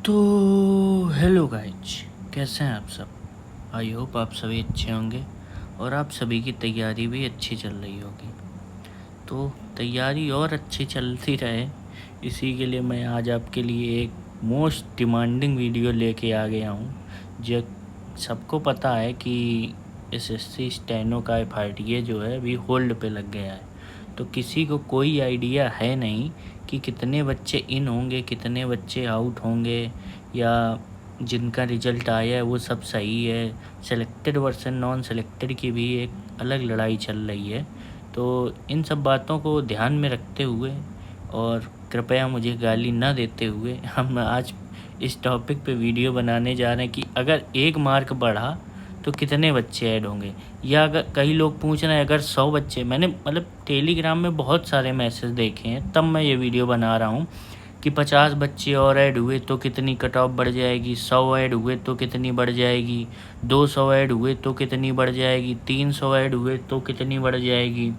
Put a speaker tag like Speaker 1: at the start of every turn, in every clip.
Speaker 1: तो hello guys, कैसे हैं आप सब। आई होप आप सभी अच्छे होंगे और आप सभी की तैयारी भी अच्छी चल रही होगी। तो तैयारी और अच्छी चलती रहे, इसी के लिए मैं आज आपके लिए एक मोस्ट डिमांडिंग वीडियो लेके आ गया हूँ। जो सबको पता है कि एसएससी स्टेनो का एफआरटीए जो है अभी होल्ड पे लग गया है। तो किसी को कोई आइडिया है नहीं कि कितने बच्चे इन होंगे, कितने बच्चे आउट होंगे, या जिनका रिजल्ट आया है वो सब सही है। सेलेक्टेड वर्सेस नॉन सेलेक्टेड की भी एक अलग लड़ाई चल रही है। तो इन सब बातों को ध्यान में रखते हुए और कृपया मुझे गाली न देते हुए हम आज इस टॉपिक पे वीडियो बनाने जा रहे हैं कि अगर 1 मार्क बढ़ा तो कितने बच्चे ऐड होंगे। या अगर कई लोग पूछ रहे हैं अगर 100 बच्चे, मैंने मतलब टेलीग्राम में बहुत सारे मैसेज देखे हैं तब मैं ये वीडियो बना रहा हूँ कि 50 बच्चे और ऐड हुए तो कितनी कट ऑफ बढ़ जाएगी, 100 ऐड हुए तो कितनी बढ़ जाएगी, 200 ऐड हुए तो कितनी बढ़ जाएगी, 300 ऐड हुए तो कितनी बढ़ जाएगी।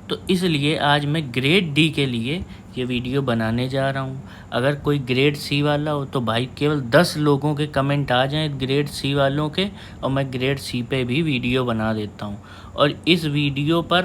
Speaker 1: तो इसलिए आज मैं ग्रेड डी के लिए ये वीडियो बनाने जा रहा हूँ। अगर कोई ग्रेड सी वाला हो तो भाई केवल 10 लोगों के कमेंट आ जाएं ग्रेड सी वालों के, और मैं ग्रेड सी पे भी वीडियो बना देता हूँ। और इस वीडियो पर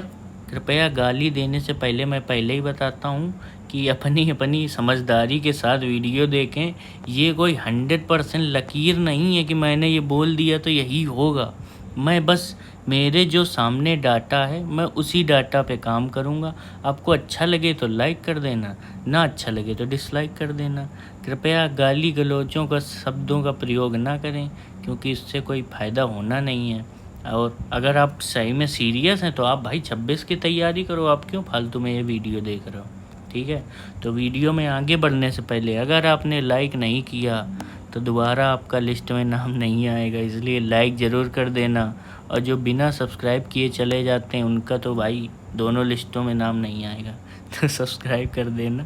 Speaker 1: कृपया गाली देने से पहले मैं पहले ही बताता हूँ कि अपनी अपनी समझदारी के साथ वीडियो देखें। ये कोई 100% लकीर नहीं है कि मैंने ये बोल दिया तो यही होगा। मैं बस मेरे जो सामने डाटा है मैं उसी डाटा पे काम करूँगा। आपको अच्छा लगे तो लाइक कर देना, ना अच्छा लगे तो डिसलाइक कर देना। कृपया गाली गलौचों का शब्दों का प्रयोग ना करें, क्योंकि इससे कोई फ़ायदा होना नहीं है। और अगर आप सही में सीरियस हैं तो आप भाई 26 की तैयारी करो, आप क्यों फालतू में ये वीडियो देख रहे हो। ठीक है, तो वीडियो में आगे बढ़ने से पहले अगर आपने लाइक नहीं किया तो दोबारा आपका लिस्ट में नाम नहीं आएगा, इसलिए लाइक ज़रूर कर देना। और जो बिना सब्सक्राइब किए चले जाते हैं उनका तो भाई दोनों लिस्टों में नाम नहीं आएगा, तो सब्सक्राइब कर देना।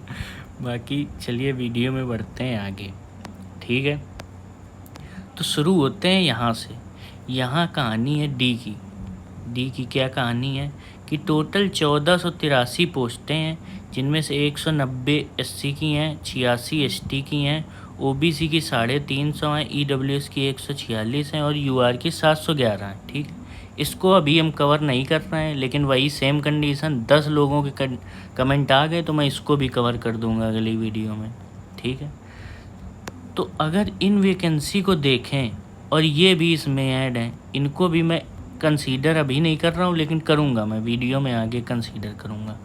Speaker 1: बाकी चलिए वीडियो में बढ़ते हैं आगे। ठीक है, तो शुरू होते हैं यहाँ से। यहाँ कहानी है डी की। डी की क्या कहानी है कि टोटल 1483 पोस्टें हैं, जिनमें से 190 एससी की हैं, 86 एसटी की हैं, ओबीसी की 350 हैं, ईडब्ल्यूएस की 146 हैं और यूआर की 711 हैं। ठीक, इसको अभी हम कवर नहीं कर रहे हैं, लेकिन वही सेम कंडीशन 10 लोगों के कमेंट आ गए तो मैं इसको भी कवर कर दूंगा अगली वीडियो में। ठीक है, तो अगर इन वैकेंसी को देखें और ये भी इसमें ऐड हैं, इनको भी मैं कंसीडर अभी नहीं कर रहा हूँ लेकिन करूँगा, मैं वीडियो में आगे कंसीडर करूँगा।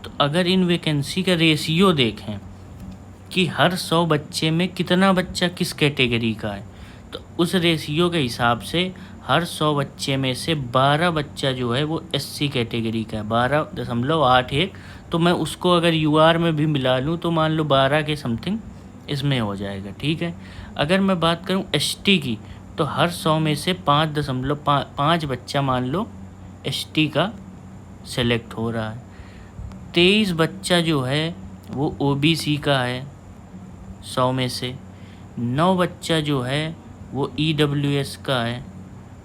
Speaker 1: तो अगर इन वैकेंसी का रेशियो देखें कि हर 100 बच्चे में कितना बच्चा किस कैटेगरी का है, तो उस रेशियो के हिसाब से हर 100 बच्चे में से 12 बच्चा जो है वो एससी कैटेगरी का है, 12.81। तो मैं उसको अगर यूआर में भी मिला लूँ तो मान लो 12 के समथिंग इसमें हो जाएगा। ठीक है, अगर मैं बात करूँ एसटी की तो हर 100 में से 5.5 बच्चा मान लो एसटी का सेलेक्ट हो रहा है, 23 बच्चा जो है वो ओबीसी का है 100 में से, 9 बच्चा जो है वो ईडब्ल्यूएस का है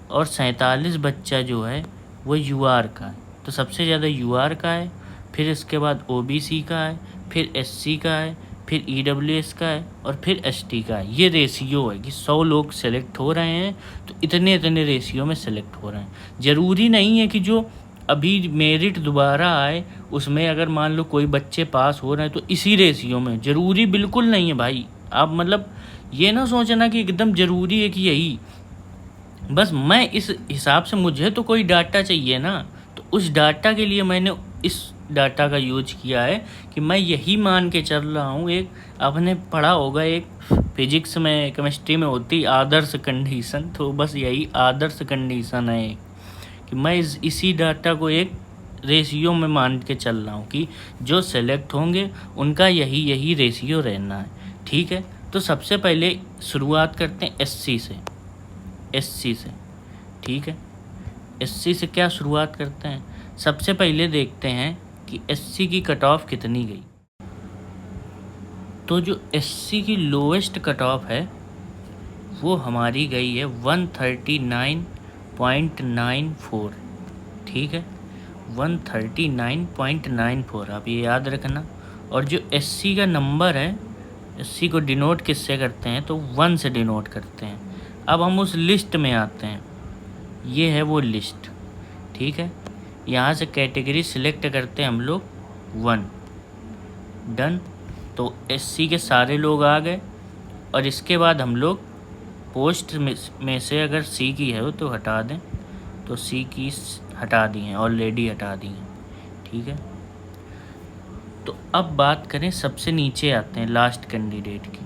Speaker 1: और 47 बच्चा जो है वो यूआर का है। तो सबसे ज़्यादा यूआर का है, फिर इसके बाद ओबीसी का है, फिर एससी का है, फिर ईडब्ल्यूएस का है और फिर एसटी का है। ये रेशियो है कि 100 लोग सेलेक्ट हो रहे हैं तो इतने इतने रेशियो में सेलेक्ट हो रहे हैं। ज़रूरी नहीं है कि जो अभी मेरिट दोबारा आए उसमें अगर मान लो कोई बच्चे पास हो रहे हैं तो इसी रेशियो में, ज़रूरी बिल्कुल नहीं है भाई। आप मतलब ये ना सोचना कि एकदम ज़रूरी है कि यही, बस मैं इस हिसाब से, मुझे तो कोई डाटा चाहिए ना, तो उस डाटा के लिए मैंने इस डाटा का यूज किया है कि मैं यही मान के चल रहा हूँ। एक आपने पढ़ा होगा, एक फिजिक्स में केमिस्ट्री में होती आदर्श कंडीशन, तो बस यही आदर्श कंडीशन है एक, कि मैं इसी डाटा को एक रेशियो में मान के चल रहा हूँ कि जो सेलेक्ट होंगे उनका यही रेशियो रहना है। ठीक है, तो सबसे पहले शुरुआत करते हैं एससी से। एससी से, ठीक है, एससी से क्या शुरुआत करते हैं, सबसे पहले देखते हैं कि एससी की कट ऑफ कितनी गई। तो जो एससी की लोएस्ट कट ऑफ है वो हमारी गई है 139.94। ठीक है, 139.94 आप ये याद रखना। और जो एससी का नंबर है एससी को डिनोट किससे करते हैं, तो 1 से डिनोट करते हैं। अब हम उस लिस्ट में आते हैं, ये है वो लिस्ट, ठीक है। यहाँ से कैटेगरी सिलेक्ट करते हैं हम लोग 1, डन। तो एससी के सारे लोग आ गए, और इसके बाद हम लोग पोस्ट में से अगर सी की है तो हटा दें, तो सी की हटा दी हैं, ऑलरेडी हटा दी हैं, ठीक है। तो अब बात करें, सबसे नीचे आते हैं लास्ट कैंडिडेट की।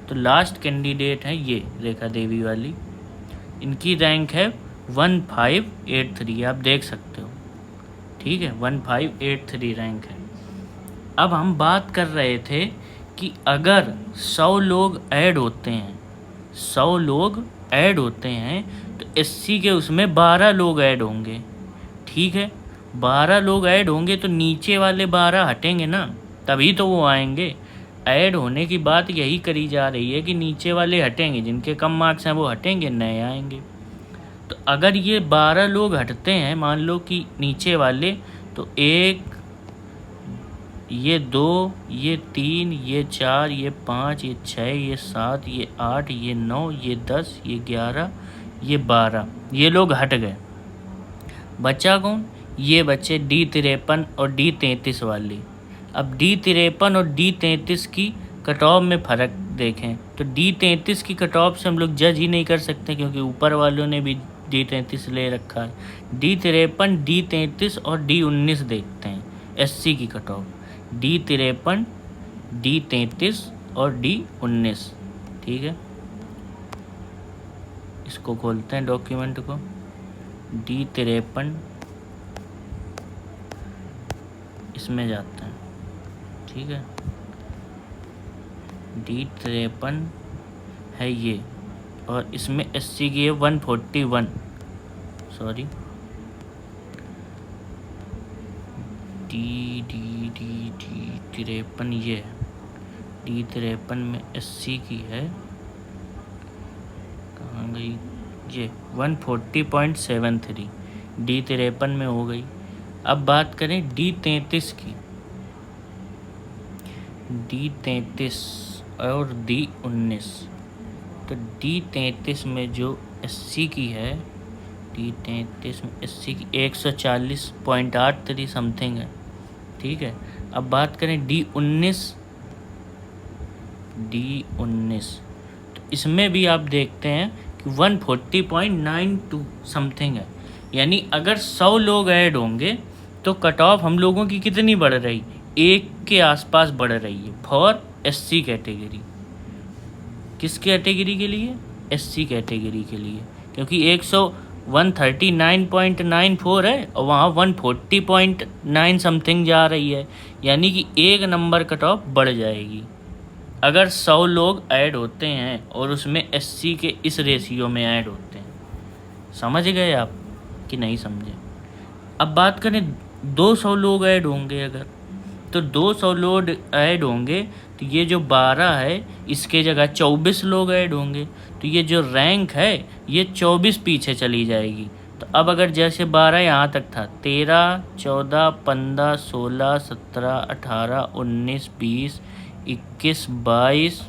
Speaker 1: तो लास्ट कैंडिडेट है ये रेखा देवी वाली, इनकी रैंक है 1583, आप देख सकते हो, ठीक है, 1583 रैंक है। अब हम बात कर रहे थे कि अगर 100 लोग ऐड होते हैं, 100 लोग ऐड होते हैं तो एससी के उसमें 12 लोग ऐड होंगे, ठीक है। 12 लोग ऐड होंगे तो नीचे वाले 12 हटेंगे ना, तभी तो वो आएंगे। ऐड होने की बात यही करी जा रही है कि नीचे वाले हटेंगे, जिनके कम मार्क्स हैं वो हटेंगे, नए आएंगे। तो अगर ये 12 लोग हटते हैं, मान लो कि नीचे वाले, तो 1, ये 2, ये 3, ये 4, ये 5, ये 6, ये 7, ये 8, ये 9, ये 10, ये 11, ये 12, ये लोग हट गए। बचा कौन, ये बच्चे D53 और D33 वाली। अब D53 और D33 की कट ऑफ में फ़र्क देखें तो D33 की कट ऑफ से हम लोग जज ही नहीं कर सकते, क्योंकि ऊपर वालों ने भी D33 ले रखा है। D53, D33 और D19 देखते हैं एससी की कट ऑफ, D53, D33 और D19, ठीक है। इसको खोलते हैं डॉक्यूमेंट को, D53 इसमें जाते हैं, ठीक है। D53 है ये, और इसमें एससी की है 141, सॉरी, D53 ये है, D53 में एससी की है, कहाँ गई ये, 140.73 D53 में हो गई। अब बात करें D33 की, D33 और D19, तो D33 में जो एससी की है, D33 में एससी की 140.83 समथिंग है, ठीक है। अब बात करें D19, तो इसमें भी आप देखते हैं कि 140.92 समथिंग है। यानी अगर 100 लोग ऐड होंगे तो कट ऑफ हम लोगों की कितनी बढ़ रही है, 1 के आसपास बढ़ रही है फॉर एससी कैटेगरी। किस कैटेगरी के लिए, एससी कैटेगरी के लिए, क्योंकि 139.94 है और वहाँ 140.9 समथिंग जा रही है, यानी कि 1 नंबर कट ऑफ बढ़ जाएगी अगर 100 लोग ऐड होते हैं और उसमें एससी के इस रेशियो में ऐड होते हैं। समझ गए आप कि नहीं समझे। अब बात करें 200 लोग ऐड होंगे अगर, तो 200 लोग ऐड होंगे तो ये जो 12 है इसके जगह 24 लोग ऐड होंगे, तो ये जो रैंक है ये 24 पीछे चली जाएगी। तो अब अगर जैसे 12 यहाँ तक था, 13, 14, 15, 16, 17, 18, 19, 20, 21, 22,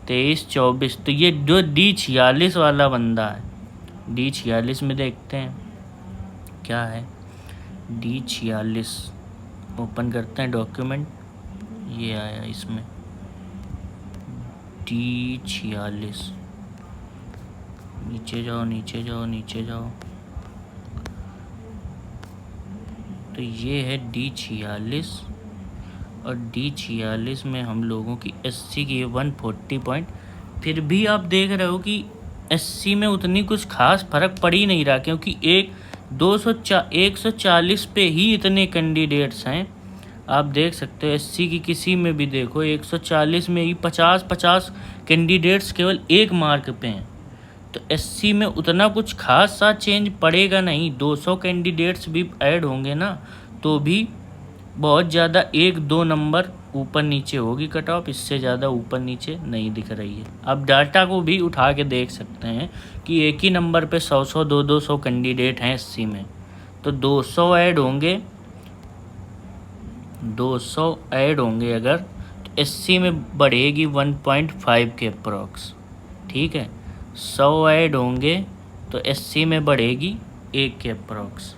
Speaker 1: 23, 24, तो ये जो D46 वाला बंदा है, D46 में देखते हैं क्या है। D46 ओपन करते हैं डॉक्यूमेंट, ये आया इसमें D46, नीचे जाओ नीचे जाओ नीचे जाओ, तो ये है D46, और D46 में हम लोगों की एससी की 140 फिर भी आप देख रहे हो कि एससी में उतनी कुछ खास फर्क पड़ ही नहीं रहा, क्योंकि 140 पे ही इतने कैंडिडेट्स हैं। आप देख सकते हो एससी की किसी में भी देखो 140 में ही 50 कैंडिडेट्स केवल 1 मार्क पे हैं। तो एससी में उतना कुछ खास सा चेंज पड़ेगा नहीं, 200 कैंडिडेट्स भी ऐड होंगे ना तो भी बहुत ज़्यादा 1-2 नंबर ऊपर नीचे होगी कट ऑफ, इससे ज़्यादा ऊपर नीचे नहीं दिख रही है। आप डाटा को भी उठा के देख सकते हैं कि एक ही नंबर पे 100 200 कैंडिडेट हैं एससी में, तो 200 ऐड होंगे, 200 ऐड होंगे अगर, तो एससी में बढ़ेगी 1.5 के अप्रॉक्स। ठीक है, 100 ऐड होंगे तो एससी में बढ़ेगी 1 के अप्रॉक्स।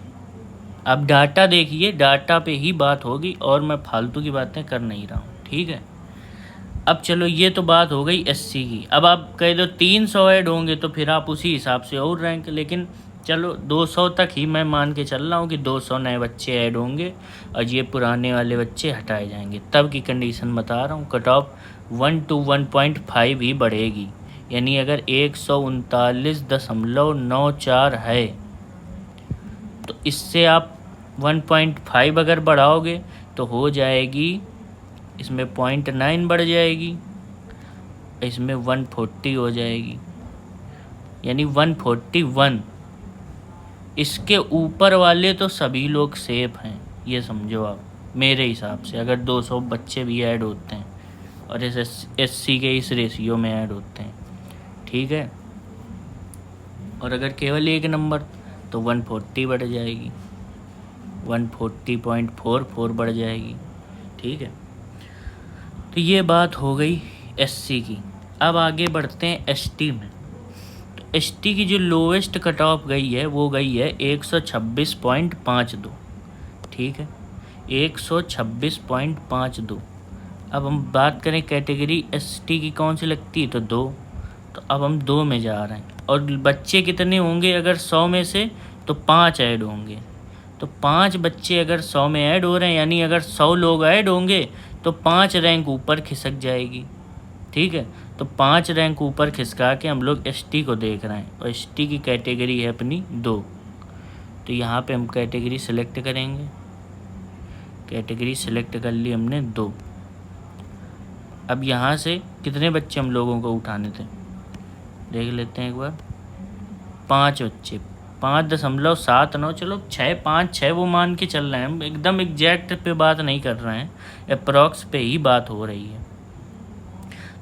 Speaker 1: अब डाटा देखिए, डाटा पे ही बात होगी और मैं फालतू की बातें कर नहीं रहा हूँ। ठीक है, अब चलो ये तो बात हो गई एससी की। अब आप कह दो 300 ऐड होंगे तो फिर आप उसी हिसाब से और रैंक, लेकिन चलो 200 तक ही मैं मान के चल रहा हूँ कि 200 नए बच्चे ऐड होंगे और ये पुराने वाले बच्चे हटाए जाएंगे, तब की कंडीशन बता रहा हूँ। कट ऑफ 1 to 1.5 ही बढ़ेगी, यानी अगर 139.94 है तो इससे आप 1.5 अगर बढ़ाओगे तो हो जाएगी, इसमें 0.9 बढ़ जाएगी, इसमें 140 हो जाएगी, यानी 141। इसके ऊपर वाले तो सभी लोग सेफ हैं, ये समझो आप। मेरे हिसाब से अगर 200 बच्चे भी ऐड होते हैं और इस एससी के इस रेशियो में ऐड होते हैं, ठीक है। और अगर केवल एक नंबर तो 140 बढ़ जाएगी, 140.44 बढ़ जाएगी। ठीक है, तो ये बात हो गई एससी की। अब आगे बढ़ते हैं एसटी में। तो एसटी की जो लोएस्ट कट ऑफ गई है वो गई है 126.52। ठीक है, 126.52। अब हम बात करें कैटेगरी एसटी की कौन सी लगती है, तो 2। तो अब हम 2 में जा रहे हैं और बच्चे कितने होंगे अगर 100 में से, तो 5 ऐड होंगे। तो 5 बच्चे अगर 100 में ऐड हो रहे हैं, यानी अगर 100 लोग ऐड होंगे तो 5 रैंक ऊपर खिसक जाएगी। ठीक है, तो 5 रैंक ऊपर खिसका के हम लोग एसटी को देख रहे हैं और एसटी की कैटेगरी है अपनी 2। तो यहाँ पे हम कैटेगरी सेलेक्ट करेंगे, कैटेगरी सेलेक्ट कर ली हमने 2। अब यहाँ से कितने बच्चे हम लोगों को उठाने थे, देख लेते हैं एक बार। 5 बच्चे, 5.79, चलो 6.56 वो मान के चल रहे हैं हम, एकदम एग्जैक्ट पे बात नहीं कर रहे हैं, अप्रॉक्स पे ही बात हो रही है।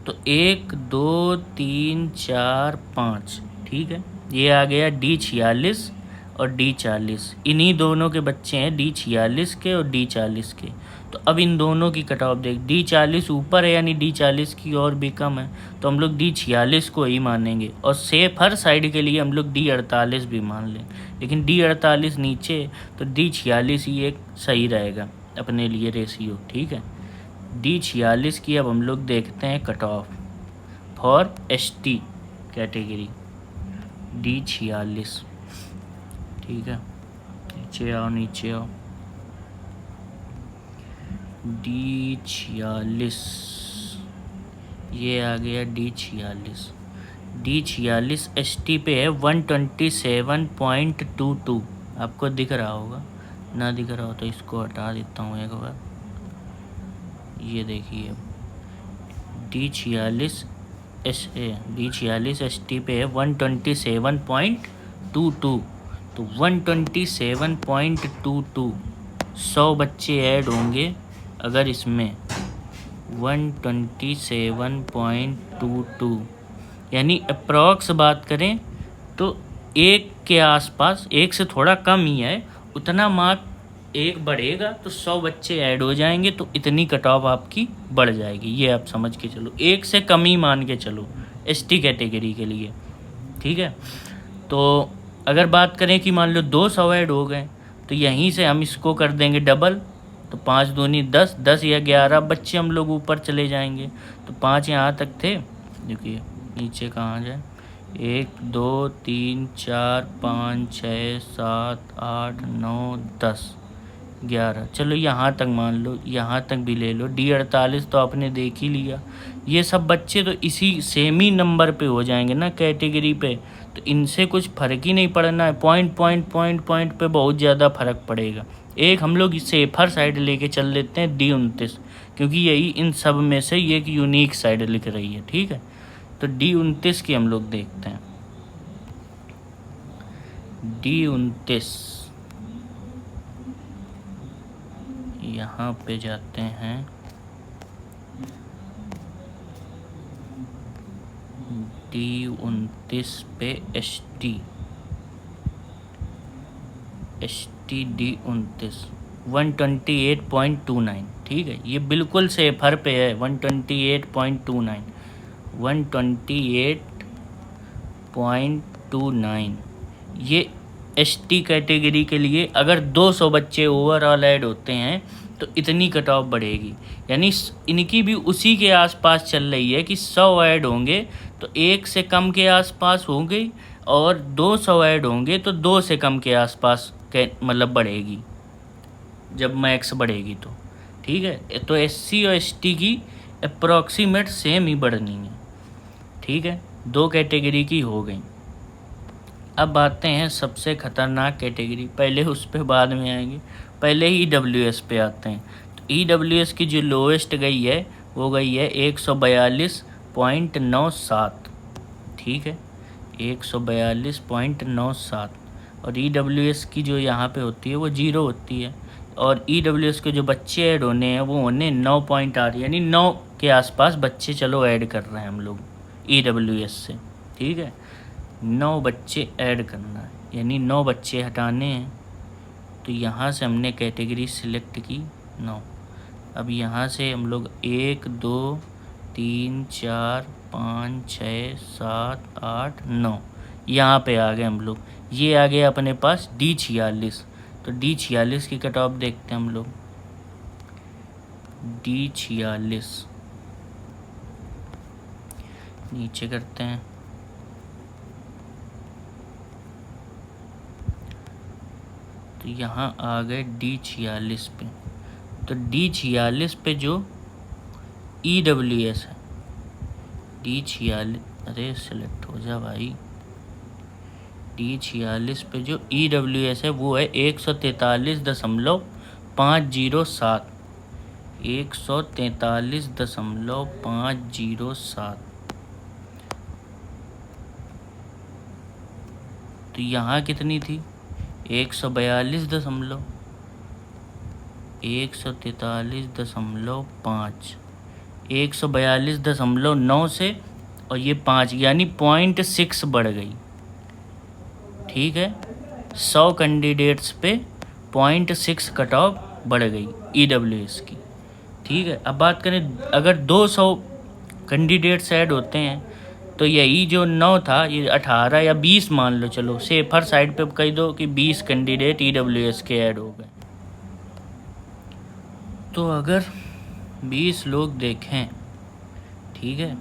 Speaker 1: तो 1 2 3 4 5, ठीक है, ये आ गया D46 और D40। इन्हीं दोनों के बच्चे हैं, D46 के और D40 के। तो अब इन दोनों की कट ऑफ देख, D40 ऊपर है यानी D40 की और भी कम है, तो हम लोग D46 को ही मानेंगे। और सेफ हर साइड के लिए हम लोग D48 भी मान लें, लेकिन D48 नीचे तो D46 ही एक सही रहेगा अपने लिए रेशियो। ठीक है, D46 की अब हम लोग देखते हैं cut off for ST category, D46। ठीक है, नीचे आओ नीचे आओ, D46, ये आ गया D46। D46 एसटी पे है 127.22। आपको दिख रहा होगा, ना दिख रहा हो तो इसको हटा देता हूँ एक बार। ये देखिए D46 एसटी पे है 127.22। तो 127.22, 100 बच्चे ऐड होंगे अगर इसमें 127.22, यानी अप्रॉक्स बात करें तो 1 के आसपास, 1 से थोड़ा कम ही है, उतना मार्क 1 बढ़ेगा तो 100 बच्चे ऐड हो जाएंगे, तो इतनी कट ऑफ आपकी बढ़ जाएगी। ये आप समझ के चलो, 1 से कम ही मान के चलो एसटी कैटेगरी के लिए। ठीक है, तो अगर बात करें कि मान लो 200 ऐड हो गए तो यहीं से हम इसको कर देंगे डबल, तो 5 दूनी 10, 10 या 11 बच्चे हम लोग ऊपर चले जाएंगे। तो 5 यहाँ तक थे, देखिए नीचे कहाँ जाए, 1 2 3 4 5 6 7 8 9 10 11, चलो यहाँ तक मान लो, यहाँ तक भी ले लो। D48 तो आपने देख ही लिया। ये सब बच्चे तो इसी सेम ही नंबर पे हो जाएंगे ना कैटेगरी पे, तो इनसे कुछ फ़र्क ही नहीं पड़ना है। पॉइंट पे बहुत ज़्यादा फ़र्क पड़ेगा। एक हम लोग सेफर साइड लेके चल लेते हैं D29, क्योंकि यही इन सब में से ये एक यूनिक साइड लिख रही है। ठीक है, तो D29 की हम लोग देखते हैं। D29 यहाँ पे जाते हैं, D29 पे एसटी D29 128.29, ठीक है, ये बिल्कुल सेफर पे है। 128.29, 128.29 ये एसटी कैटेगरी के लिए अगर 200 बच्चे ओवरऑल ऐड होते हैं तो इतनी कट ऑफ बढ़ेगी। यानी इनकी भी उसी के आसपास चल रही है कि 100 ऐड होंगे तो 1 से कम के आसपास होंगे, और 200 ऐड होंगे तो 2 से कम के आसपास मतलब बढ़ेगी जब मैक्स बढ़ेगी तो, ठीक है। तो एससी और एसटी की अप्रॉक्सीमेट सेम ही बढ़नी है, ठीक है। 2 कैटेगरी की हो गई। अब आते हैं सबसे ख़तरनाक कैटेगरी, पहले उस पर बाद में आएंगे, पहले ही ईडब्ल्यूएस पे आते हैं। तो ईडब्ल्यूएस की जो लोएस्ट गई है वो गई है 142.97, ठीक है, 142.97। और ईडब्ल्यूएस की जो यहाँ पे होती है वो 0 होती है, और ईडब्ल्यूएस के जो बच्चे ऐड होने हैं वो होने 9.8, यानी 9 के आसपास बच्चे चलो ऐड कर रहे हैं हम लोग ईडब्ल्यूएस से, ठीक है। 9 बच्चे ऐड करना है, यानी 9 बच्चे हटाने हैं। तो यहाँ से हमने कैटेगरी सिलेक्ट की 9। अब यहाँ से हम लोग 1 2 3 4 5 6 7 8 9 यहाँ पे आ गए हम लोग। ये आ गया अपने पास D46। तो D46 की कट ऑफ देखते हैं हम लोग। D46 नीचे करते हैं, तो यहाँ आ गए D46 पे। तो D46 पे जो EWS है, D46, अरे सेलेक्ट हो जा भाई, D46 पे जो EWS है वो है 143.507, 143.507। तो यहाँ कितनी थी 142.143.5, 142.9 से, और ये 5 यानी 0.6 बढ़ गई, ठीक है। 100 कैंडिडेट्स पे 0.6 कट ऑफ बढ़ गई ईडब्ल्यूएस की, ठीक है। अब बात करें अगर 200 कैंडिडेट्स ऐड होते हैं तो यही जो 9 था ये 18 या 20 मान लो, चलो सेफर साइड पे कह दो कि 20 कैंडिडेट ईडब्ल्यूएस के ऐड हो गए। तो अगर 20 लोग देखें, ठीक है,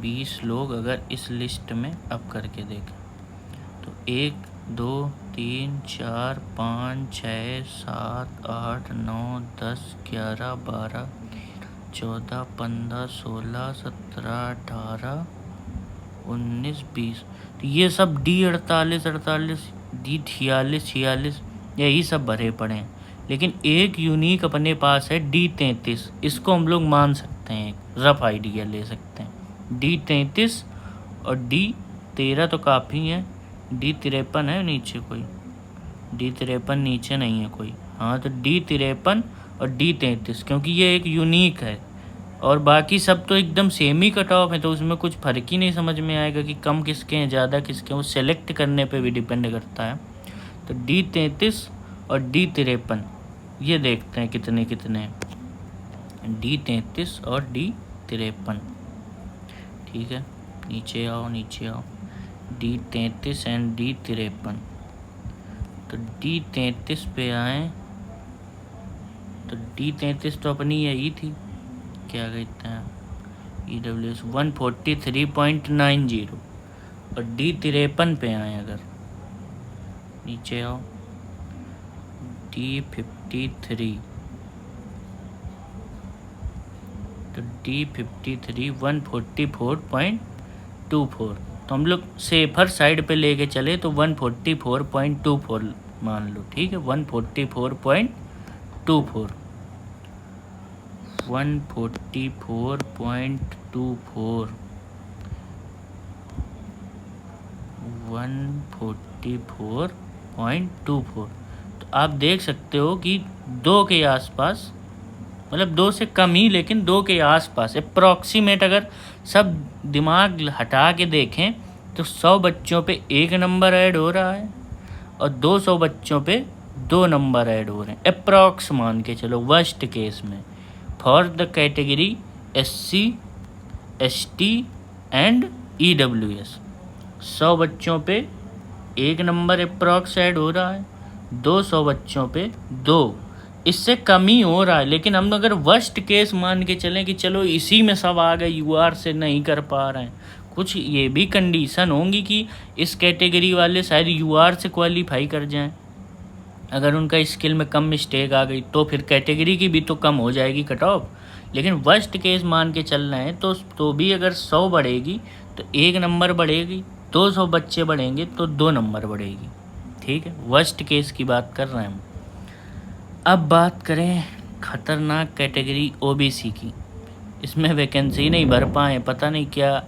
Speaker 1: 20 लोग अगर इस लिस्ट में अब करके देखें तो 1 2 3 4 5 6 7 8 9 10 11 12 14 15 16 17 18 19 20। तो ये सब D48 D46 46 यही सब भरे पड़े हैं, लेकिन एक यूनिक अपने पास है D33। इसको हम लोग मान सकते हैं, रफ आइडिया ले सकते हैं। D33 और D13 तो काफ़ी है, D53 है नीचे कोई, D53 नीचे नहीं है कोई, हाँ। तो D53 और D33 क्योंकि ये एक यूनिक है, और बाकी सब तो एकदम सेम ही कट ऑफ है, तो उसमें कुछ फ़र्क ही नहीं समझ में आएगा कि कम किसके हैं ज़्यादा किसके हैं, वो सेलेक्ट करने पे भी डिपेंड करता है। तो D33 और D53 ये देखते हैं कितने कितने हैं, D33 और D53, ठीक है। नीचे आओ नीचे आओ, D33 एंड D53। तो D33 पे आए तो D33 तो अपनी यही थी, क्या कहते हैं EWS 143.90। और D53 पे आए अगर, नीचे आओ, D53, तो D53 144.24। तो हम लोग सेफर साइड पे लेके चले तो 144.24 मान लो, ठीक है, 144.24, 144.24, 144.24। तो आप देख सकते हो कि 2 के आसपास, मतलब 2 से कम ही, लेकिन 2 के आसपास अप्रॉक्सीमेट अगर सब दिमाग हटा के देखें तो 100 बच्चों पे 1 नंबर ऐड हो रहा है, और 200 बच्चों पे 2 नंबर ऐड हो रहे हैं अप्रॉक्स मान के चलो वर्स्ट केस में for the category SC ST and EWS। 100 बच्चों पे 1 नंबर अप्रॉक्स ऐड हो रहा है, 200 बच्चों पे 2, इससे कम ही हो रहा है। लेकिन हम अगर वर्स्ट केस मान के चलें कि चलो इसी में सब आ गए, UR से नहीं कर पा रहे हैं, कुछ ये भी कंडीशन होंगी कि इस कैटेगरी वाले शायद UR से क्वालिफाई कर जाएं। अगर उनका स्किल में कम मिस्टेक आ गई तो फिर कैटेगरी की भी तो कम हो जाएगी कट ऑफ। लेकिन वर्स्ट केस मान के चल रहे हैं तो भी अगर 100 बढ़ेगी तो 1 नंबर बढ़ेगी, 200 बच्चे बढ़ेंगे तो 2 नंबर बढ़ेगी। ठीक है, वर्स्ट केस की बात कर रहे हैं हम। अब बात करें ख़तरनाक कैटेगरी OBC की। इसमें वैकेंसी नहीं भर पाए, पता नहीं क्या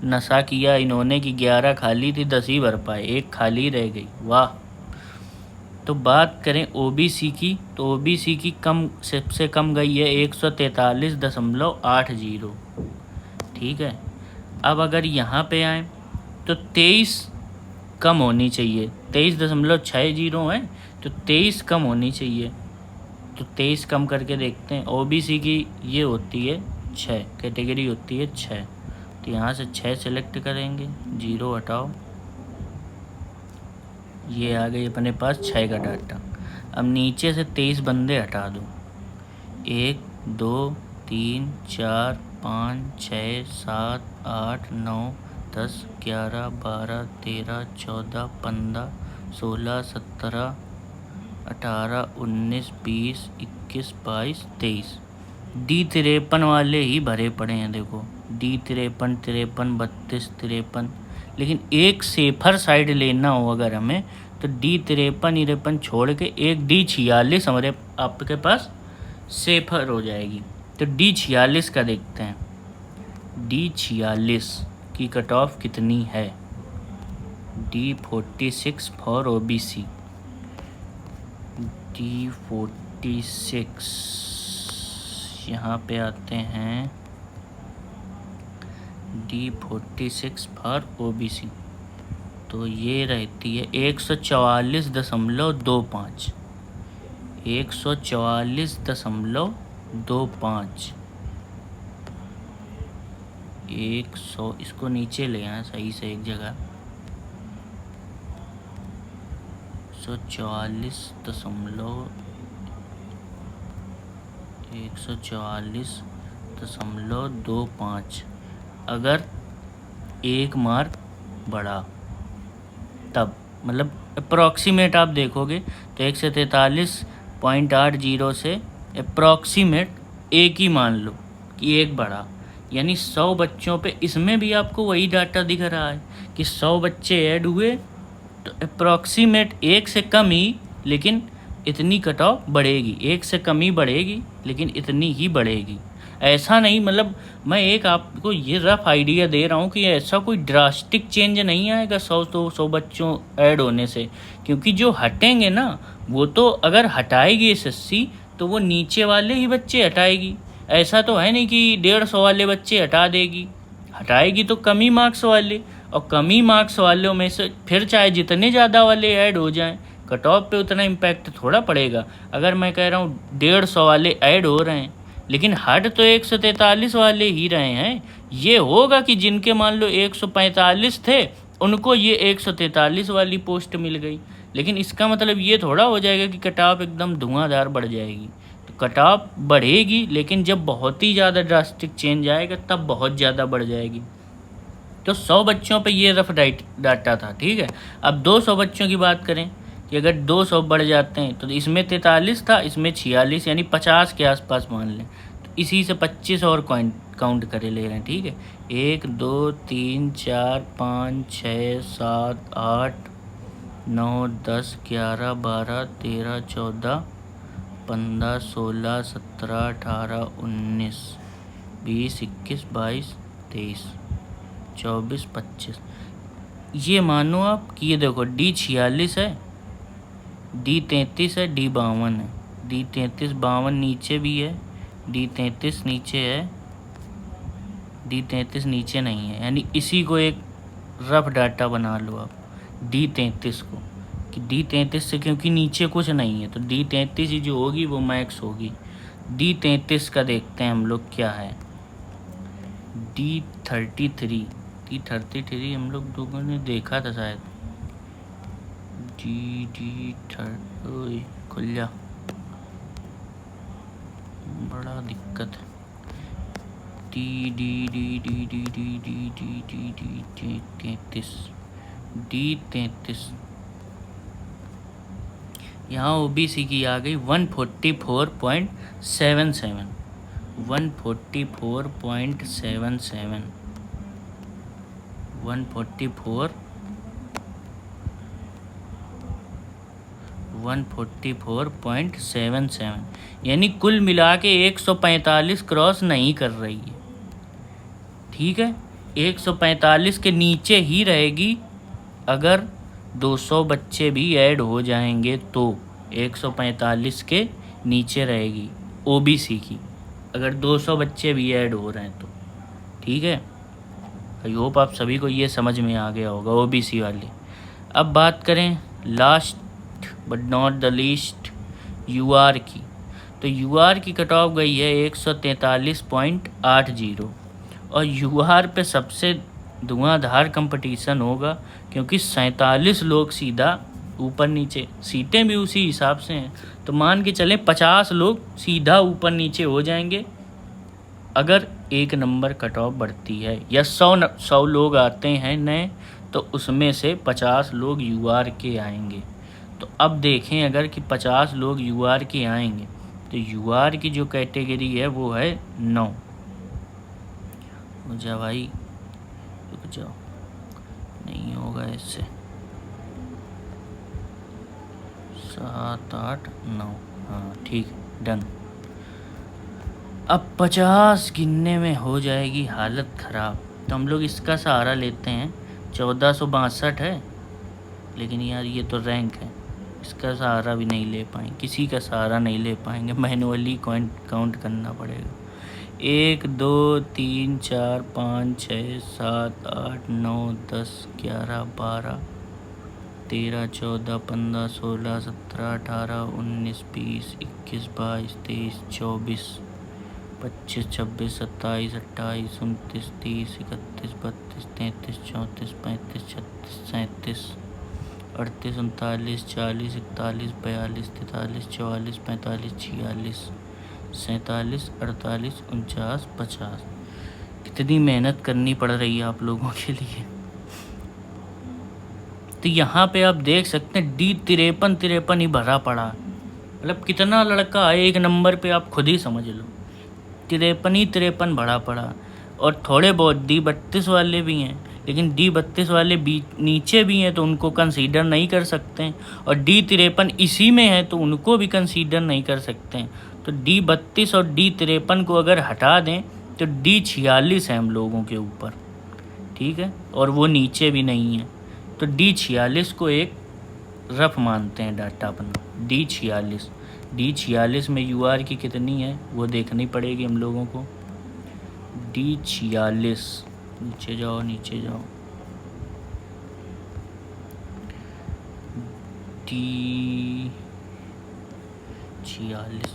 Speaker 1: नशा किया इन्होंने कि 11 खाली थी 10 ही भर पाए, 1 खाली रह गई। वाह। तो बात करें OBC की तो OBC की कम सबसे कम गई है 143.80। ठीक है, अब अगर यहाँ पे आए तो 23 कम होनी चाहिए, 23.60 है तो 23 कम होनी चाहिए। तो 23 कम करके देखते हैं। OBC की ये होती है 6, कैटेगरी होती है 6, तो यहाँ से 6 सेलेक्ट करेंगे, 0 हटाओ, ये आ गई अपने पास 6 का डाटा। अब नीचे से 23 बंदे हटा दो, 1 2 3 4 5 6 7 8 9 10 11 12 13 14 15 16 17 18 19 20 21 22 23। D53 वाले ही भरे पड़े हैं। देखो D53 53 32 53। लेकिन एक सेफर साइड लेना हो अगर हमें तो D53 छोड़ के एक D46 हमारे आपके पास सेफर हो जाएगी। तो D46 का देखते हैं, D46 की कट ऑफ कितनी है। D46 फॉर OBC, D46 यहाँ पे आते हैं, D46 फॉर OBC तो ये रहती है 144.25, 144.25, 100। इसको नीचे ले आए सही से एक जगह, 144.25 अगर 1 मार्क बढ़ा तब, मतलब अप्रॉक्सीमेट आप देखोगे तो 143.80 से अप्रॉक्सीमेट 1 ही मान लो कि 1 बढ़ा, यानी 100 बच्चों पे इसमें भी आपको वही डाटा दिख रहा है कि 100 बच्चे ऐड हुए तो अप्रॉक्सीमेट 1 से कम ही, लेकिन इतनी कट ऑफ बढ़ेगी, 1 से कम ही बढ़ेगी लेकिन इतनी ही बढ़ेगी। ऐसा नहीं, मतलब मैं एक आपको ये रफ आइडिया दे रहा हूँ कि ऐसा कोई ड्रास्टिक चेंज नहीं आएगा 100 बच्चों ऐड होने से, क्योंकि जो हटेंगे ना वो तो अगर हटाएगी SSC तो वो नीचे वाले ही बच्चे हटाएगी। ऐसा तो है नहीं कि 150 वाले बच्चे हटा देगी, हटाएगी तो कम ही मार्क्स वाले, और कम ही मार्क्स वालों में से फिर चाहे जितने ज़्यादा वाले ऐड हो जाएं कट ऑफ पे उतना इम्पैक्ट थोड़ा पड़ेगा। अगर मैं कह रहा हूँ 150 वाले ऐड हो रहे हैं लेकिन हट तो 143 वाले ही रहे हैं, ये होगा कि जिनके मान लो 145 थे उनको ये 143 वाली पोस्ट मिल गई, लेकिन इसका मतलब ये थोड़ा हो जाएगा कि कट ऑफ एकदम धुआंधार बढ़ जाएगी। तो कट ऑफ बढ़ेगी लेकिन जब बहुत ही ज़्यादा ड्रास्टिक चेंज आएगा तब बहुत ज़्यादा बढ़ जाएगी। तो 100 बच्चों पे ये रफ डाटा था। ठीक है, अब 200 बच्चों की बात करें कि अगर 200 बढ़ जाते हैं तो इसमें 43 था, इसमें 46, यानी 50 के आसपास मान लें, तो इसी से 25 और काउंट करे ले रहे हैं। ठीक है, 1 2 3 4 5 6 7 8 9 10 11 12 13 14 15 16 17 18 19 20 21 22 23 24 25। ये मानो आप कि ये देखो D46 है, D33 है, D52 है, D33 52 नीचे भी है, D33 नीचे है, D33 नीचे नहीं है, यानी इसी को एक रफ डाटा बना लो आप D33 को। कि D33 से, क्योंकि नीचे कुछ नहीं है तो D33 ही जो होगी वो मैक्स होगी। D33 का देखते हैं हम लोग क्या है। D33 हम लोग लोगों ने देखा था शायद। ओए खुल जा, बड़ा दिक्कत है। D33 यहाँ ओबीसी की आ गई 144.77 144.77 144.77 यानी कुल मिला के 145 क्रॉस नहीं कर रही है। ठीक है, 145 के नीचे ही रहेगी। अगर 200 बच्चे भी ऐड हो जाएंगे तो 145 के नीचे रहेगी ओबीसी की, अगर 200 बच्चे भी ऐड हो रहे हैं तो। ठीक है, आई होप आप सभी को ये समझ में आ गया होगा ओबीसी वाले। अब बात करें last but not the least UR की, तो यूआर की कट ऑफ गई है 143.80 और यूआर पे सबसे धुआंधार कंपटीशन होगा, क्योंकि 47 लोग सीधा ऊपर नीचे, सीटें भी उसी हिसाब से हैं, तो मान के चलें 50 लोग सीधा ऊपर नीचे हो जाएंगे अगर 1 नंबर कट ऑफ बढ़ती है, या 100 लोग आते हैं नए तो उसमें से 50 लोग यूआर के आएंगे। तो अब देखें अगर कि 50 लोग यूआर के आएंगे तो यूआर की जो कैटेगरी है वो है 9। रुक जा भाई, रुक जाओ, नहीं होगा इससे। 7 8 9, हाँ ठीक, डन। अब 50 गिनने में हो जाएगी हालत ख़राब, तो हम लोग इसका सहारा लेते हैं। 1462 है, लेकिन यार ये तो रैंक है, इसका सहारा भी नहीं ले पाएंगे, किसी का सहारा नहीं ले पाएंगे, मैनुअली काउंट करना पड़ेगा। 1 2 3 4 5 6 7 8 9 10 11 12 13 14 15 16 17 18 19 20 21 22 23 24 25 26 27 28 29 30 31 32 33 34 35 36 37 38 39 40 41 42 43 44 45 46 47 48 49 50। कितनी मेहनत करनी पड़ रही है आप लोगों के लिए। तो यहाँ पे आप देख सकते हैं D53 ही भरा पड़ा, मतलब कितना लड़का है 1 नंबर पे, आप खुद ही समझ लो। 53 भरा पड़ा, और थोड़े बहुत D32 वाले भी हैं, लेकिन D32 वाले नीचे भी हैं तो उनको कंसीडर नहीं कर सकते हैं, और D53 इसी में है तो उनको भी कंसीडर नहीं कर सकते हैं। तो D32 और D53 को अगर हटा दें तो D46 है हम लोगों के ऊपर। ठीक है, और वो नीचे भी नहीं है, तो D46 को एक रफ मानते हैं डाटा अपना। D46 में यूआर की कितनी है वो देखनी पड़ेगी हम लोगों को। D46, नीचे जाओ नीचे जाओ, D46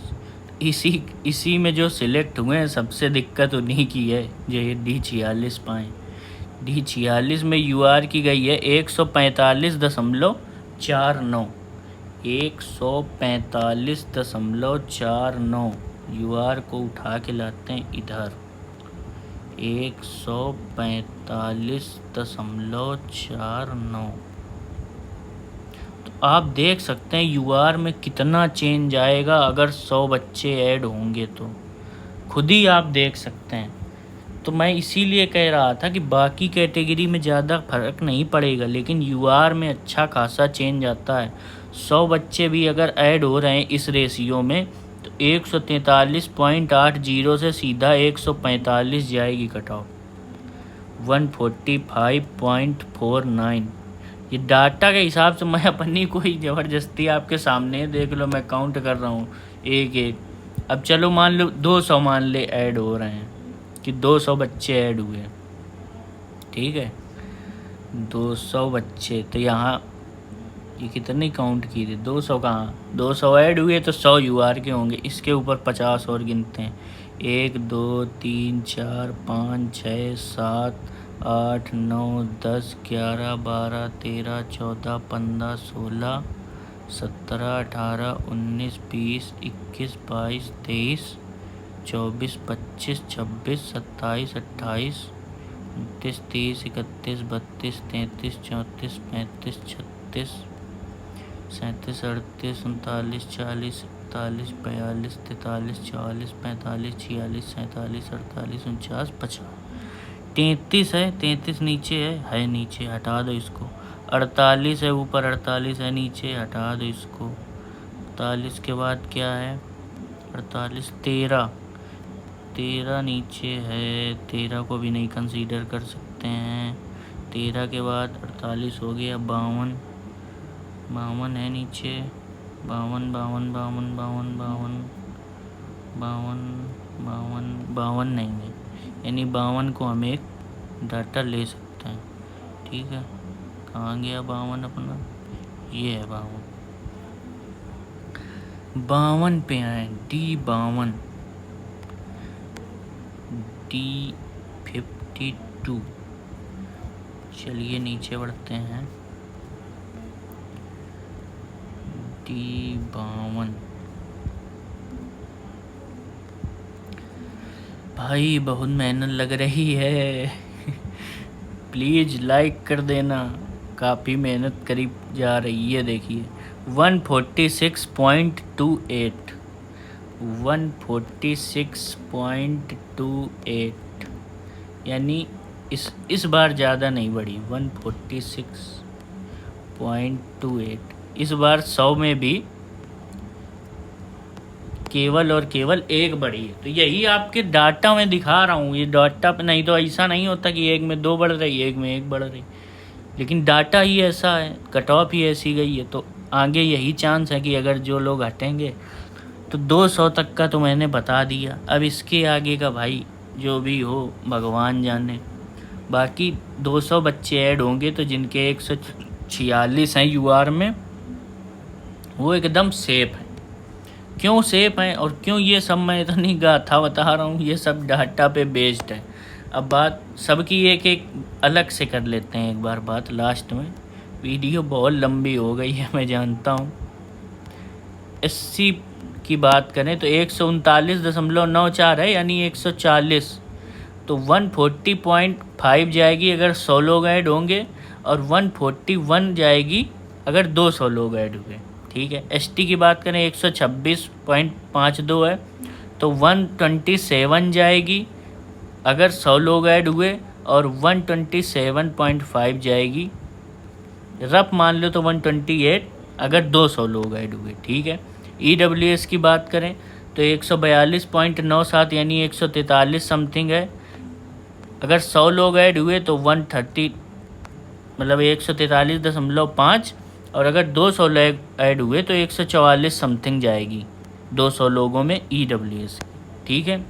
Speaker 1: इसी में जो सिलेक्ट हुए हैं सबसे दिक्कत उन्हीं की है जो ये D46 पाएँ। D46 में यूआर की गई है 145.49, 145.49। यूआर को उठा के लाते हैं इधर, 145.49। तो आप देख सकते हैं यूआर में कितना चेंज आएगा अगर 100 बच्चे ऐड होंगे, तो खुद ही आप देख सकते हैं। तो मैं इसीलिए कह रहा था कि बाकी कैटेगरी में ज़्यादा फर्क नहीं पड़ेगा, लेकिन यूआर में अच्छा खासा चेंज आता है। 100 बच्चे भी अगर ऐड हो रहे हैं इस रेशियो में तो 143.80 से सीधा 145 जाएगी कट ऑफ, 145.49। ये डाटा के हिसाब से मैं अपनी कोई ज़बरदस्ती आपके सामने देख लो, मैं काउंट कर रहा हूँ एक एक। अब चलो मान लो 200 मान ले ऐड हो रहे हैं, कि 200 बच्चे ऐड हुए, ठीक है, 200 बच्चे, तो यहाँ ये कितने काउंट किए थे? 200 कहाँ, 200 ऐड हुए तो 100 यूआर के होंगे। इसके ऊपर 50 और गिनते हैं। 1 2 3 4 5 6 7 8 9 10 11 12 13 14 15 16 17 18 19 20 21 22 23 24 25 26 27 28 29 30 31 32 33 34 35 36 37 38 39 40 41 42 43 44 45 46 47 48 49 50 33 है। 33 नीचे है नीचे, हटा दो इसको। 48 है ऊपर, 48 है नीचे, हटा दो इसको। 48 के बाद क्या है? 48 13 नीचे है, 13 को भी नहीं कंसीडर कर सकते हैं। 13 के बाद 48 हो गया। 52 है नीचे, 52 नहीं है, यानी 52 को हम एक डाटा ले सकते हैं। ठीक है, कहाँ गया 52 अपना? ये है 52 पे आए। D52। चलिए नीचे बढ़ते हैं। D52 भाई बहुत मेहनत लग रही है। प्लीज़ लाइक कर देना, काफ़ी मेहनत करीब जा रही है। देखिए 146.28 146.28, यानी इस बार ज़्यादा नहीं बढ़ी। 146.28 इस बार 100 में भी केवल और केवल एक बढ़ी है। तो यही आपके डाटा में दिखा रहा हूँ। ये डाटा पे नहीं तो ऐसा नहीं होता कि एक में 2 बढ़ रही, एक में 1 बढ़ रही, लेकिन डाटा ही ऐसा है, कट ऑफ ही ऐसी गई है। तो आगे यही चांस है कि अगर जो लोग हटेंगे तो 200 तक का तो मैंने बता दिया। अब इसके आगे का भाई जो भी हो भगवान जाने। बाकी 200 बच्चे ऐड होंगे तो जिनके 146 हैं यूआर में, वो एकदम सेफ है। क्यों सेफ हैं और क्यों, ये सब मैं इतनी गाथा बता रहा हूँ, ये सब डाटा पे बेस्ड है। अब बात सबकी एक एक अलग से कर लेते हैं एक बार बात लास्ट में। वीडियो बहुत लंबी हो गई है मैं जानता हूँ। 80 की बात करें तो 139.94 है, यानी 140, तो 140.5 जाएगी अगर 100 लोग ऐड होंगे, और 141 जाएगी अगर 200 लोग ऐड हुए। ठीक है, एसटी की बात करें 126.52 है, तो 127 जाएगी अगर 100 लोग ऐड हुए, और 127.5 जाएगी, रफ मान लो तो 128 अगर 200 लोग ऐड हुए। ठीक है, ईडब्ल्यूएस की बात करें तो 142.97 यानी 143 समथिंग है। अगर 100 लोग ऐड हुए तो 130, मतलब 143.5, और अगर 200 लोग ऐड हुए तो 144 समथिंग जाएगी 200 लोगों में ईडब्ल्यूएस। ठीक है,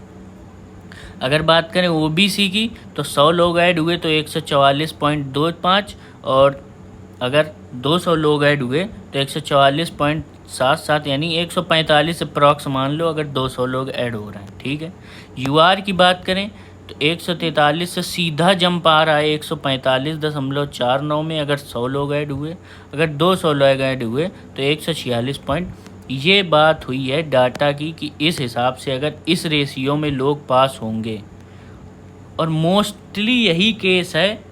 Speaker 1: अगर बात करें ओबीसी की तो 100 लोग ऐड हुए तो 144.25, और अगर 200 लोग ऐड हुए तो 144.77 यानी 145 अप्रॉक्स मान लो अगर 200 लोग ऐड हो रहे हैं। ठीक है, यूआर की बात करें तो 143 से सीधा जंप आ रहा है 145.49 में अगर 100 लोग ऐड हुए, अगर 200 लोग ऐड हुए तो 146 पॉइंट। ये बात हुई है डाटा की कि इस हिसाब से अगर इस रेशियो में लोग पास होंगे, और मोस्टली यही केस है।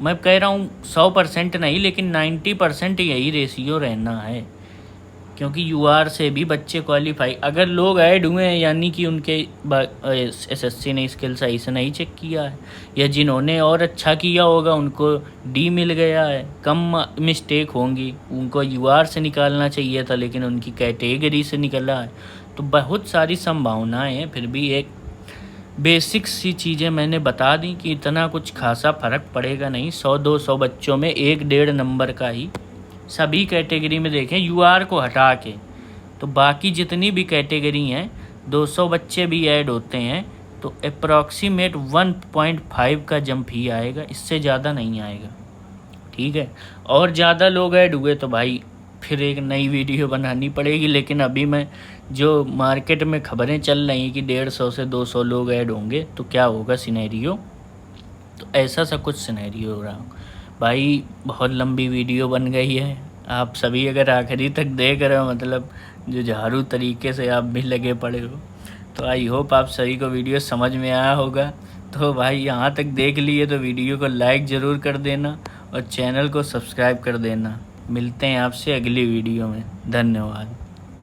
Speaker 1: मैं कह रहा हूँ 100% नहीं, लेकिन 90% यही रेशियो रहना है, क्योंकि यूआर से भी बच्चे क्वालिफाई अगर लोग ऐड हुए हैं, यानी कि उनके एसएससी ने स्किल सही से नहीं चेक किया है, या जिन्होंने और अच्छा किया होगा उनको डी मिल गया है, कम मिस्टेक होंगी, उनको यूआर से निकालना चाहिए था लेकिन उनकी कैटेगरी से निकला है। तो बहुत सारी संभावनाएं हैं। फिर भी एक बेसिक सी चीज़ें मैंने बता दी कि इतना कुछ खासा फ़र्क पड़ेगा नहीं। 100-200 बच्चों में 1-1.5 नंबर का ही सभी कैटेगरी में देखें यूआर को हटा के, तो बाकी जितनी भी कैटेगरी हैं 200 बच्चे भी ऐड होते हैं तो अप्रॉक्सीमेट 1.5 का जंप ही आएगा, इससे ज़्यादा नहीं आएगा। ठीक है। और ज़्यादा लोग ऐड हुए तो भाई फिर एक नई वीडियो बनानी पड़ेगी, लेकिन अभी मैं जो मार्केट में खबरें चल रही हैं कि 150 से 200 लोग ऐड होंगे तो क्या होगा सिनेरियो, तो ऐसा सा कुछ सिनेरियो हो रहा। भाई बहुत लंबी वीडियो बन गई है, आप सभी अगर आखिरी तक देख रहे हो मतलब जो झाड़ू तरीके से आप भी लगे पड़े हो, तो आई होप आप सभी को वीडियो समझ में आया होगा। तो भाई यहाँ तक देख लिए तो वीडियो को लाइक ज़रूर कर देना और चैनल को सब्सक्राइब कर देना। मिलते हैं आपसे अगली वीडियो में, धन्यवाद।